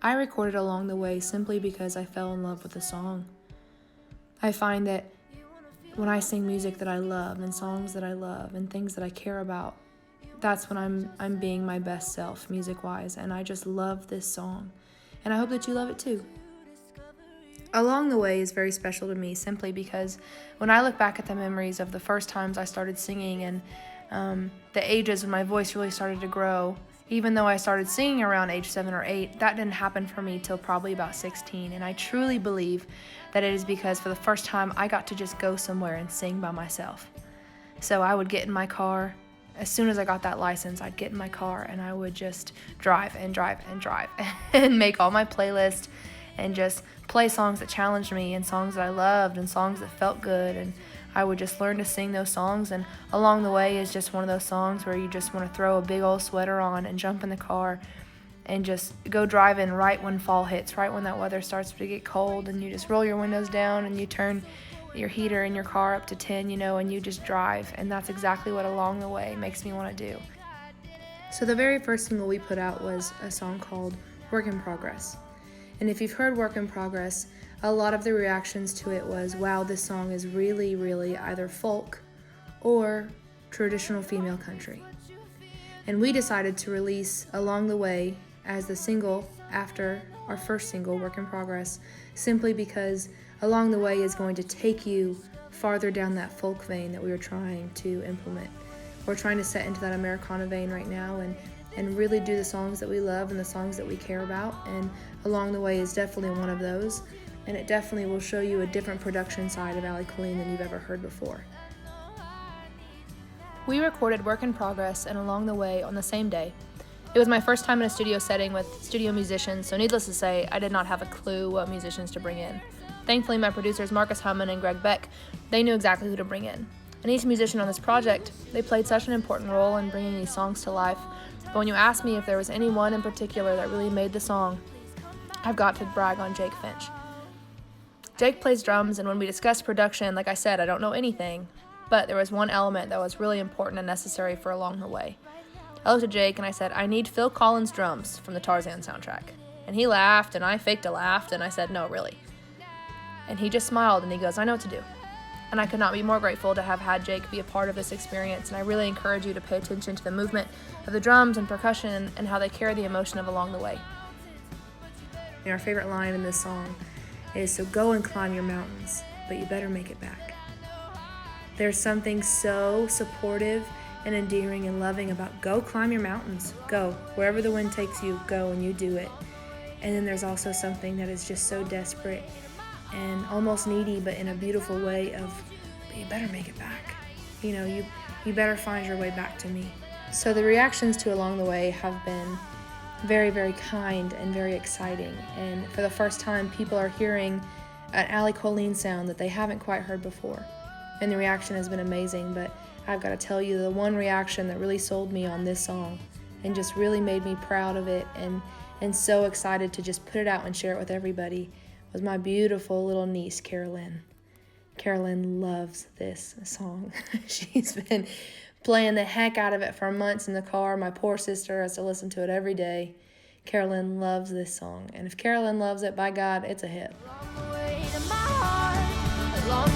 I recorded along the way simply because I fell in love with the song. I find that when I sing music that I love and songs that I love and things that I care about, that's when I'm being my best self music-wise, and I just love this song. And I hope that you love it too. Along the Way is very special to me simply because when I look back at the memories of the first times I started singing and the ages when my voice really started to grow, even though I started singing around age 7 or 8, that didn't happen for me till probably about 16. And I truly believe that it is because for the first time I got to just go somewhere and sing by myself. So I would get in my car. As soon as I got that license, I'd get in my car and I would just drive and drive and drive and make all my playlists and just play songs that challenged me and songs that I loved and songs that felt good. And I would just learn to sing those songs. And Along the Way is just one of those songs where you just want to throw a big old sweater on and jump in the car and just go driving right when fall hits, right when that weather starts to get cold, and you just roll your windows down and you turn your heater in your car up to 10, and you just drive. And that's exactly what Along the Way makes me want to do. So the very first single we put out was a song called Work in Progress. And if you've heard Work in Progress, a lot of the reactions to it was, wow, this song is really, really either folk or traditional female country. And we decided to release Along the Way as the single after our first single, Work in Progress, simply because Along the Way is going to take you farther down that folk vein that we were trying to implement. We're trying to set into that Americana vein right now and really do the songs that we love and the songs that we care about. And Along the Way is definitely one of those. And it definitely will show you a different production side of Allie Colleen than you've ever heard before. We recorded Work in Progress and Along the Way on the same day. It was my first time in a studio setting with studio musicians, so needless to say, I did not have a clue what musicians to bring in. Thankfully, my producers Marcus Humman and Greg Beck, they knew exactly who to bring in. And each musician on this project, they played such an important role in bringing these songs to life. But when you asked me if there was anyone in particular that really made the song, I've got to brag on Jake Finch. Jake plays drums, and when we discussed production, like I said, I don't know anything, but there was one element that was really important and necessary for Along the Way. I looked at Jake and I said, I need Phil Collins drums from the Tarzan soundtrack. And he laughed, and I faked a laugh, and I said, no, really. And he just smiled, and he goes, I know what to do. And I could not be more grateful to have had Jake be a part of this experience, and I really encourage you to pay attention to the movement of the drums and percussion and how they carry the emotion of Along the Way. And our favorite line in this song is, so go and climb your mountains, but you better make it back. There's something so supportive and endearing and loving about go climb your mountains, go. Wherever the wind takes you, go and you do it. And then there's also something that is just so desperate and almost needy, but in a beautiful way of, but you better make it back. You better find your way back to me. So the reactions to Along the Way have been very, very kind and very exciting. And for the first time, people are hearing an Allie Colleen sound that they haven't quite heard before. And the reaction has been amazing, but I've got to tell you, the one reaction that really sold me on this song and just really made me proud of it and so excited to just put it out and share it with everybody was my beautiful little niece, Carolyn. Carolyn loves this song. She's been playing the heck out of it for months in the car. My poor sister has to listen to it every day. Carolyn loves this song. And if Carolyn loves it, by God, it's a hit. Along the way to my heart, along